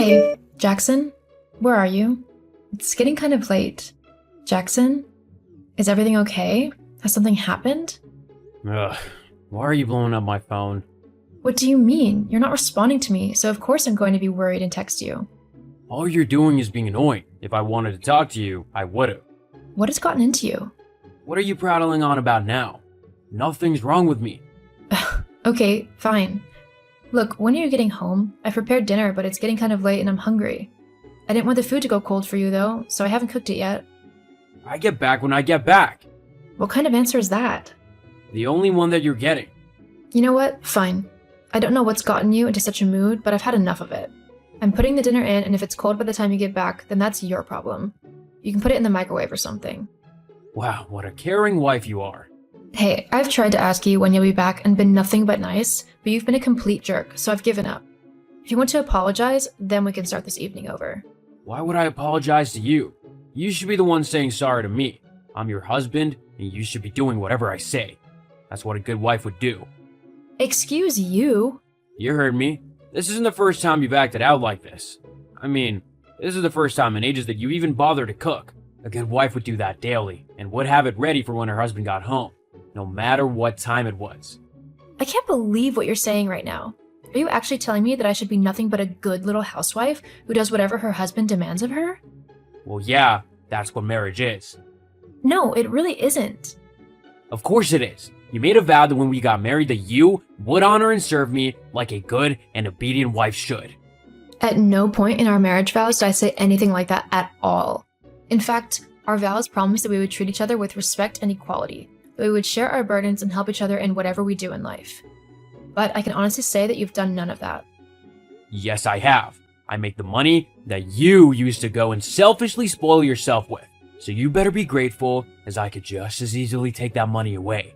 Hey, Jackson? Where are you? It's getting kind of late. Jackson? Is everything okay? Has something happened? Ugh, why are you blowing up my phone? What do you mean? You're not responding to me, so of course I'm going to be worried and text you. All you're doing is being annoying. If I wanted to talk to you, I would've. What has gotten into you? What are you prattling on about now? Nothing's wrong with me. Okay, fine. Look, when are you getting home? I prepared dinner, but it's getting kind of late and I'm hungry. I didn't want the food to go cold for you, though, so I haven't cooked it yet. I get back when I get back. What kind of answer is that? The only one that you're getting. You know what? Fine. I don't know what's gotten you into such a mood, but I've had enough of it. I'm putting the dinner in, and if it's cold by the time you get back, then that's your problem. You can put it in the microwave or something. Wow, what a caring wife you are. Hey, I've tried to ask you when you'll be back and been nothing but nice, but you've been a complete jerk, so I've given up. If you want to apologize, then we can start this evening over. Why would I apologize to you? You should be the one saying sorry to me. I'm your husband, and you should be doing whatever I say. That's what a good wife would do. Excuse you? You heard me. This isn't the first time you've acted out like this. I mean, this is the first time in ages that you even bother to cook. A good wife would do that daily, and would have it ready for when her husband got home, no matter what time it was. I can't believe what you're saying right now. Are you actually telling me that I should be nothing but a good little housewife who does whatever her husband demands of her? Well, yeah, that's what marriage is. No, it really isn't. Of course it is. You made a vow that when we got married that you would honor and serve me like a good and obedient wife should. At no point in our marriage vows did I say anything like that at all. In fact, our vows promised that we would treat each other with respect and equality, that we would share our burdens and help each other in whatever we do in life. But I can honestly say that you've done none of that. Yes, I have. I make the money that you used to go and selfishly spoil yourself with. So you better be grateful, as I could just as easily take that money away.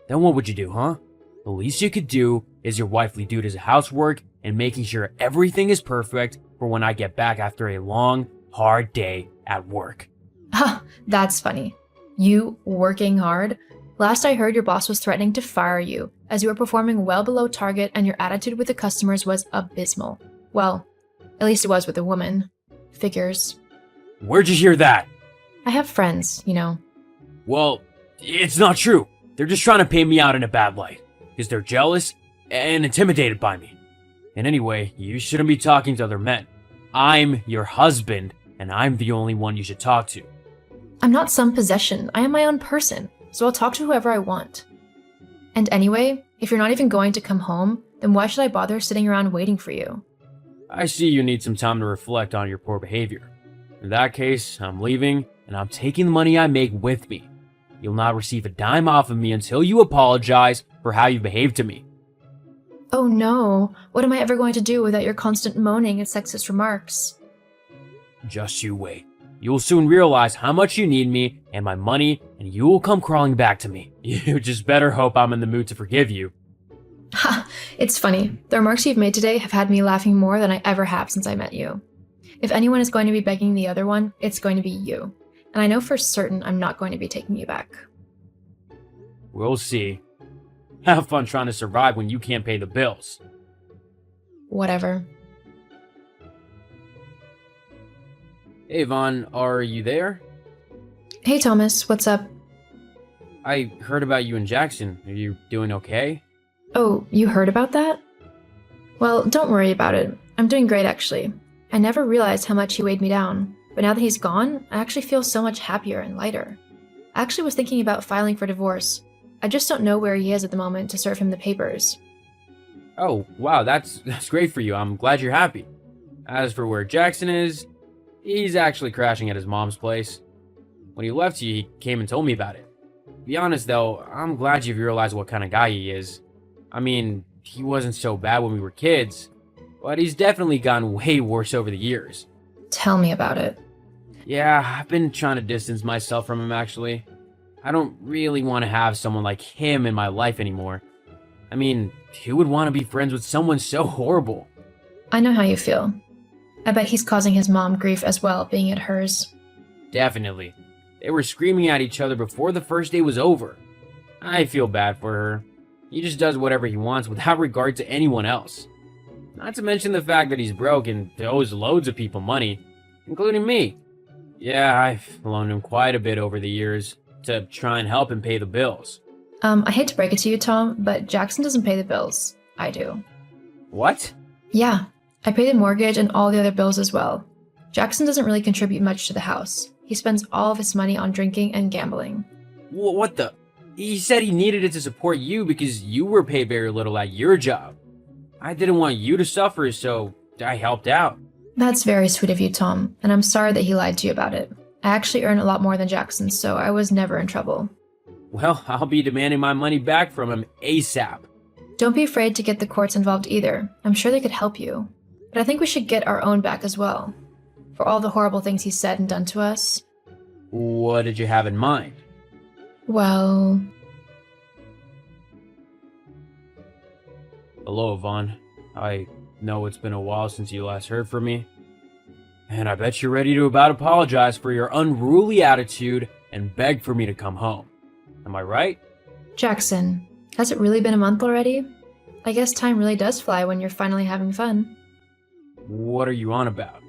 Then what would you do, huh? The least you could do is your wifely duties of housework and making sure everything is perfect for when I get back after a long, hard day at work. Ha, that's funny. You working hard? Last I heard, your boss was threatening to fire you, as you were performing well below target and your attitude with the customers was abysmal. Well, at least it was with a woman. Figures. Where'd you hear that? I have friends, you know. Well, it's not true. They're just trying to paint me out in a bad light, because they're jealous and intimidated by me. And anyway, you shouldn't be talking to other men. I'm your husband, and I'm the only one you should talk to. I'm not some possession. I am my own person, so I'll talk to whoever I want. And anyway, if you're not even going to come home, then why should I bother sitting around waiting for you? I see you need some time to reflect on your poor behavior. In that case, I'm leaving, and I'm taking the money I make with me. You'll not receive a dime off of me until you apologize for how you behaved to me. Oh no, what am I ever going to do without your constant moaning and sexist remarks? Just you wait. You will soon realize how much you need me and my money, and you will come crawling back to me. You just better hope I'm in the mood to forgive you. Ha, it's funny. The remarks you've made today have had me laughing more than I ever have since I met you. If anyone is going to be begging the other one, it's going to be you. And I know for certain I'm not going to be taking you back. We'll see. Have fun trying to survive when you can't pay the bills. Whatever. Hey, Vaughn, are you there? Hey Thomas, what's up? I heard about you and Jackson. Are you doing okay? Oh, you heard about that? Well, don't worry about it. I'm doing great actually. I never realized how much he weighed me down, but now that he's gone, I actually feel so much happier and lighter. I actually was thinking about filing for divorce. I just don't know where he is at the moment to serve him the papers. Oh, wow, that's great for you. I'm glad you're happy. As for where Jackson is, he's actually crashing at his mom's place. When he left you, he came and told me about it. To be honest though, I'm glad you've realized what kind of guy he is. I mean, he wasn't so bad when we were kids, but he's definitely gotten way worse over the years. Tell me about it. Yeah, I've been trying to distance myself from him actually. I don't really want to have someone like him in my life anymore. I mean, who would want to be friends with someone so horrible? I know how you feel. I bet he's causing his mom grief as well, being at hers. Definitely. They were screaming at each other before the first day was over. I feel bad for her. He just does whatever he wants without regard to anyone else. Not to mention the fact that he's broke and owes loads of people money, including me. Yeah, I've loaned him quite a bit over the years to try and help him pay the bills. I hate to break it to you, Tom, but Jackson doesn't pay the bills. I do. What? Yeah, I pay the mortgage and all the other bills as well. Jackson doesn't really contribute much to the house. He spends all of his money on drinking and gambling. What the? He said he needed it to support you because you were paid very little at your job. I didn't want you to suffer, so I helped out. That's very sweet of you, Tom, and I'm sorry that he lied to you about it. I actually earn a lot more than Jackson, so I was never in trouble. Well, I'll be demanding my money back from him ASAP. Don't be afraid to get the courts involved either. I'm sure they could help you. But I think we should get our own back as well. For all the horrible things he said and done to us. What did you have in mind? Well... Hello, Yvonne. I know it's been a while since you last heard from me. And I bet you're ready to about apologize for your unruly attitude and beg for me to come home. Am I right? Jackson, has it really been a month already? I guess time really does fly when you're finally having fun. What are you on about?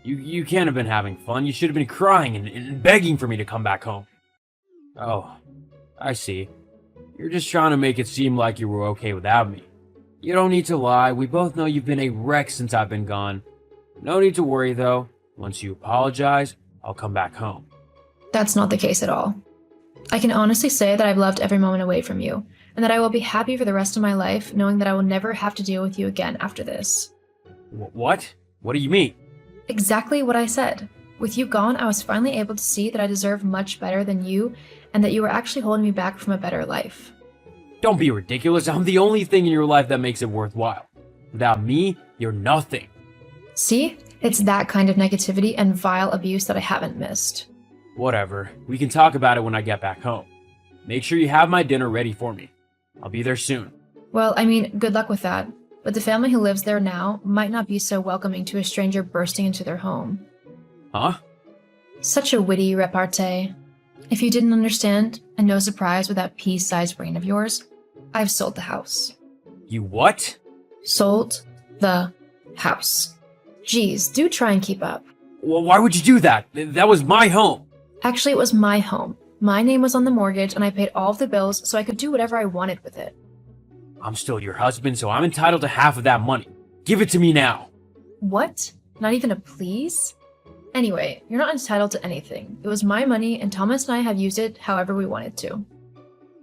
You can't have been having fun. You should have been crying and begging for me to come back home. Oh, I see. You're just trying to make it seem like you were okay without me. You don't need to lie. We both know you've been a wreck since I've been gone. No need to worry, though. Once you apologize, I'll come back home. That's not the case at all. I can honestly say that I've loved every moment away from you, and that I will be happy for the rest of my life knowing that I will never have to deal with you again after this. What? What do you mean? Exactly what I said. With you gone, I was finally able to see that I deserve much better than you, and that you were actually holding me back from a better life. Don't be ridiculous. I'm the only thing in your life that makes it worthwhile. Without me, you're nothing. See? It's that kind of negativity and vile abuse that I haven't missed. Whatever. We can talk about it when I get back home. Make sure you have my dinner ready for me. I'll be there soon. Well, I mean, good luck with that. But the family who lives there now might not be so welcoming to a stranger bursting into their home. Huh? Such a witty repartee. If you didn't understand, and no surprise with that pea-sized brain of yours, I've sold the house. You what? Sold the house. Geez, do try and keep up. Well, why would you do that? That was my home. Actually, it was my home. My name was on the mortgage, and I paid all of the bills so I could do whatever I wanted with it. I'm still your husband, so I'm entitled to half of that money. Give it to me now. What? Not even a please? Anyway, you're not entitled to anything. It was my money, and Thomas and I have used it however we wanted to.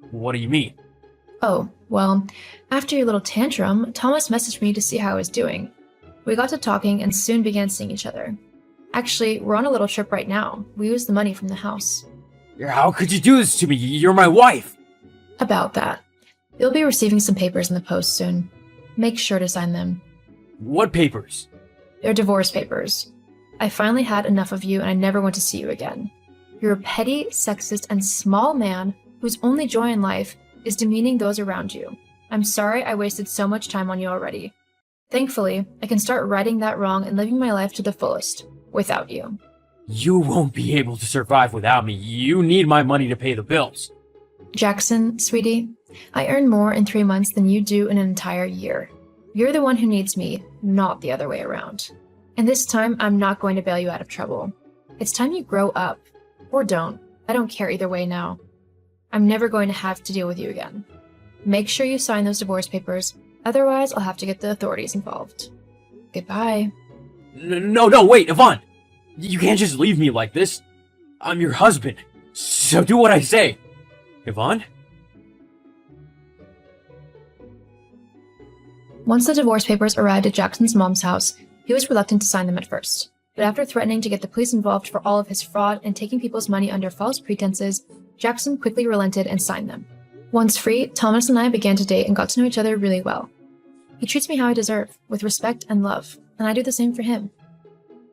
What do you mean? Oh, well, after your little tantrum, Thomas messaged me to see how I was doing. We got to talking and soon began seeing each other. Actually, we're on a little trip right now. We used the money from the house. How could you do this to me? You're my wife. About that. You'll be receiving some papers in the post soon. Make sure to sign them. What papers? They're divorce papers. I finally had enough of you and I never want to see you again. You're a petty, sexist, and small man whose only joy in life is demeaning those around you. I'm sorry I wasted so much time on you already. Thankfully, I can start righting that wrong and living my life to the fullest, without you. You won't be able to survive without me. You need my money to pay the bills. Jackson, sweetie, I earn more in 3 months than you do in an entire year. You're the one who needs me, not the other way around. And this time, I'm not going to bail you out of trouble. It's time you grow up. Or don't. I don't care either way now. I'm never going to have to deal with you again. Make sure you sign those divorce papers, otherwise I'll have to get the authorities involved. Goodbye. No, wait, Yvonne! You can't just leave me like this. I'm your husband, so do what I say. Yvonne? Once the divorce papers arrived at Jackson's mom's house, he was reluctant to sign them at first. But after threatening to get the police involved for all of his fraud and taking people's money under false pretenses, Jackson quickly relented and signed them. Once free, Thomas and I began to date and got to know each other really well. He treats me how I deserve, with respect and love, and I do the same for him.